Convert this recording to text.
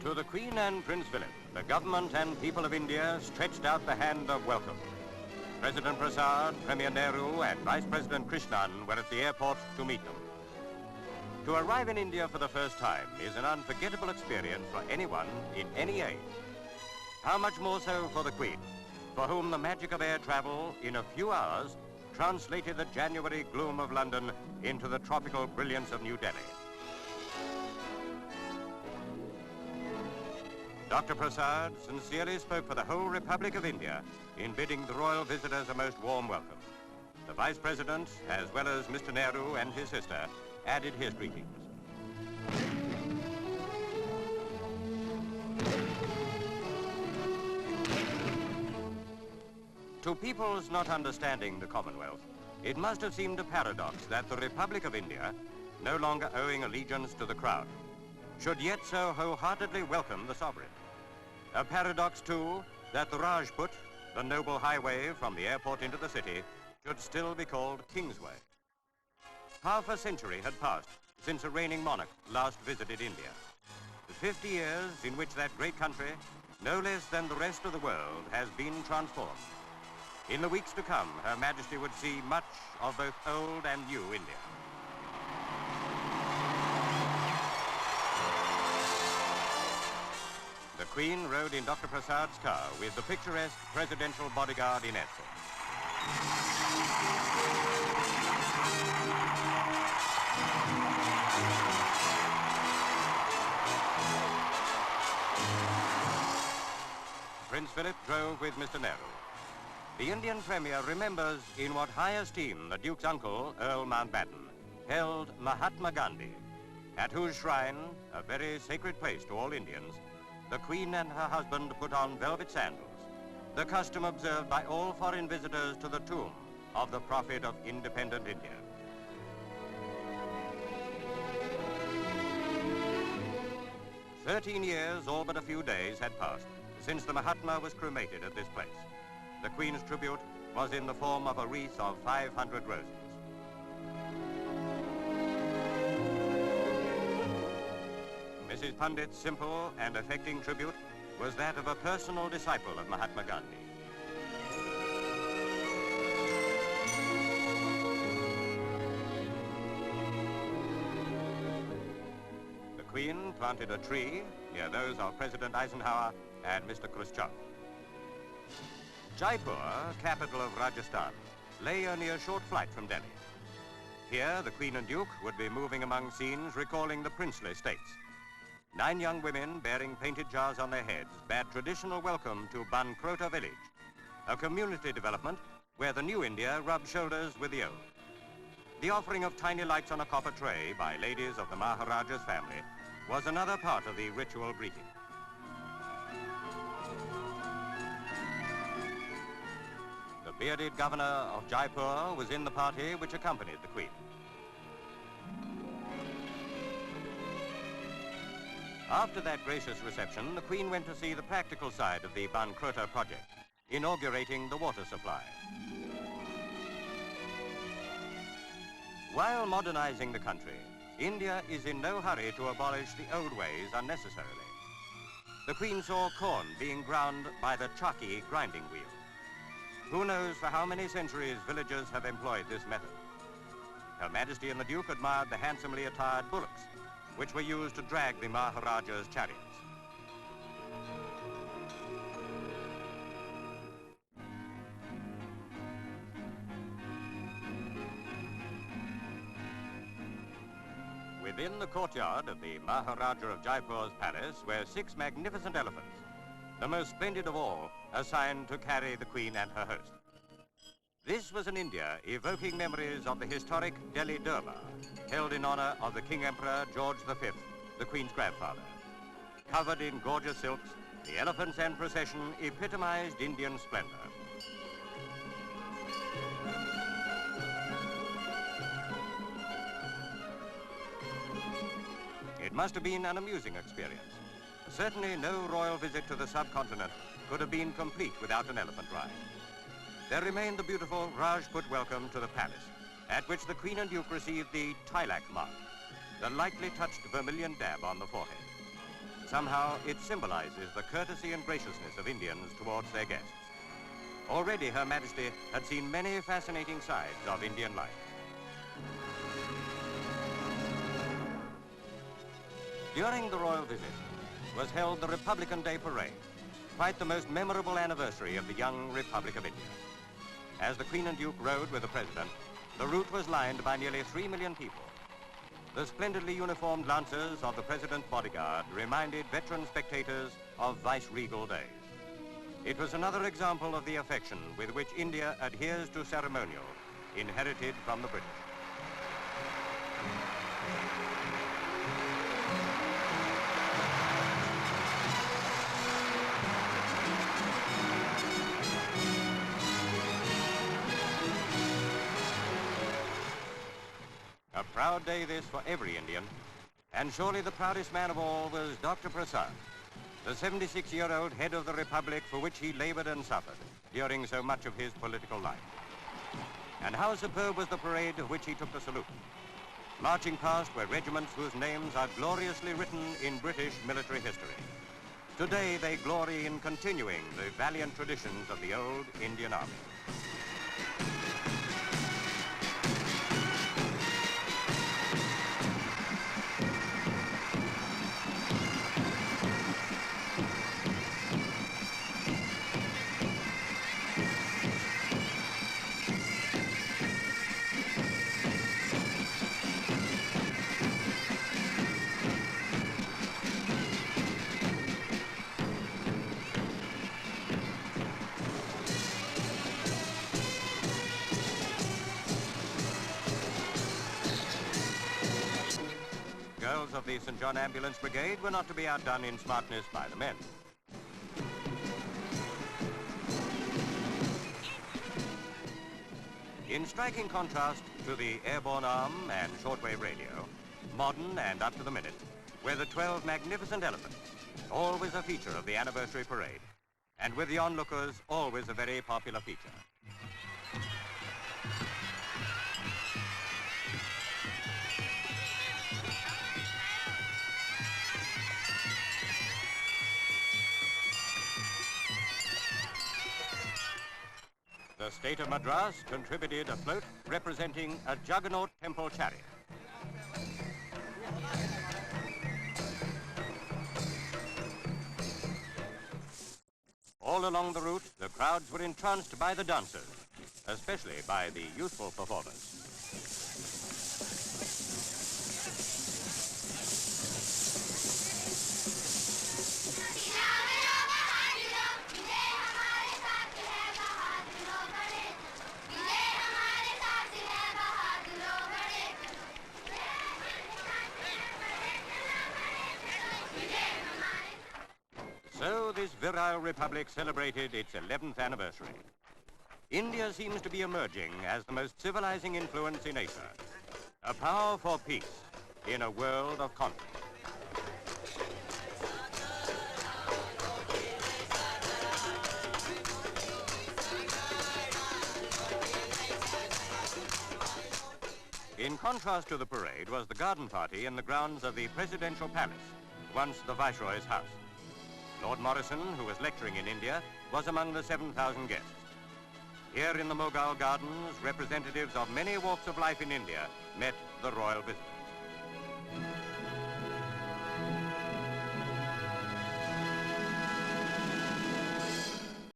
To the Queen and Prince Philip, the government and people of India stretched out the hand of welcome. President Prasad, Premier Nehru and Vice President Krishnan were at the airport to meet them. To arrive in India for the first time is an unforgettable experience for anyone in any age. How much more so for the Queen, for whom the magic of air travel in a few hours translated the January gloom of London into the tropical brilliance of New Delhi. Dr. Prasad sincerely spoke for the whole Republic of India in bidding the royal visitors a most warm welcome. The Vice President, as well as Mr. Nehru and his sister, added his greetings. To peoples not understanding the Commonwealth, it must have seemed a paradox that the Republic of India, no longer owing allegiance to the crown, should yet so wholeheartedly welcome the sovereign. A paradox, too, that the Rajput, the noble highway from the airport into the city, should still be called Kingsway. Half a century had passed since a reigning monarch last visited India. 50 years in which that great country, no less than the rest of the world, has been transformed. In the weeks to come, Her Majesty would see much of both old and new India. The Queen rode in Dr. Prasad's car with the picturesque presidential bodyguard in escort. Prince Philip drove with Mr. Nehru. The Indian Premier remembers in what high esteem the Duke's uncle, Earl Mountbatten, held Mahatma Gandhi, at whose shrine, a very sacred place to all Indians, the Queen and her husband put on velvet sandals, the custom observed by all foreign visitors to the tomb of the prophet of independent India. "13 years, all but a few days, had passed since the Mahatma was cremated at this place. The Queen's tribute was in the form of a wreath of 500 roses. Mrs Pandit's simple and affecting tribute was that of a personal disciple of Mahatma Gandhi. The Queen planted a tree near those of President Eisenhower and Mr. Khrushchev. Jaipur, capital of Rajasthan, lay only a short flight from Delhi. Here, the Queen and Duke would be moving among scenes recalling the princely states. 9 young women bearing painted jars on their heads bade traditional welcome to Bankrota village, a community development where the new India rubbed shoulders with the old. The offering of tiny lights on a copper tray by ladies of the Maharaja's family was another part of the ritual greeting. The bearded governor of Jaipur was in the party which accompanied the Queen. After that gracious reception, the Queen went to see the practical side of the Bankrota project, inaugurating the water supply. While modernizing the country, India is in no hurry to abolish the old ways unnecessarily. The Queen saw corn being ground by the chalky grinding wheel. Who knows for how many centuries villagers have employed this method? Her Majesty and the Duke admired the handsomely attired bullocks, which were used to drag the Maharaja's chariots. Within the courtyard of the Maharaja of Jaipur's palace were 6 magnificent elephants, the most splendid of all, assigned to carry the Queen and her host. This was an India evoking memories of the historic Delhi Durbar, held in honor of the King Emperor George V, the Queen's grandfather. Covered in gorgeous silks, the elephants and procession epitomized Indian splendor. It must have been an amusing experience. Certainly no royal visit to the subcontinent could have been complete without an elephant ride. There remained the beautiful Rajput welcome to the palace, at which the Queen and Duke received the tilak mark, the lightly touched vermilion dab on the forehead. Somehow, it symbolizes the courtesy and graciousness of Indians towards their guests. Already, Her Majesty had seen many fascinating sides of Indian life. During the royal visit was held the Republican Day Parade, quite the most memorable anniversary of the young Republic of India. As the Queen and Duke rode with the President, the route was lined by nearly 3 million people. The splendidly uniformed lancers of the President's bodyguard reminded veteran spectators of vice-regal days. It was another example of the affection with which India adheres to ceremonial inherited from the British. A proud day this for every Indian, and surely the proudest man of all was Dr. Prasad, the 76-year-old head of the Republic for which he labored and suffered during so much of his political life. And how superb was the parade of which he took the salute. Marching past were regiments whose names are gloriously written in British military history. Today they glory in continuing the valiant traditions of the old Indian Army. Girls of the St. John Ambulance Brigade were not to be outdone in smartness by the men. In striking contrast to the airborne arm and shortwave radio, modern and up to the minute, were the 12 magnificent elephants, always a feature of the anniversary parade, and with the onlookers, always a very popular feature. The state of Madras contributed a float representing a juggernaut temple chariot. All along the route, the crowds were entranced by the dancers, especially by the youthful performers. So this virile republic celebrated its 11th anniversary. India seems to be emerging as the most civilizing influence in Asia, a power for peace in a world of conflict. In contrast to the parade was the garden party in the grounds of the Presidential Palace, once the Viceroy's house. Lord Morrison, who was lecturing in India, was among the 7,000 guests. Here in the Mughal Gardens, representatives of many walks of life in India met the royal visitors.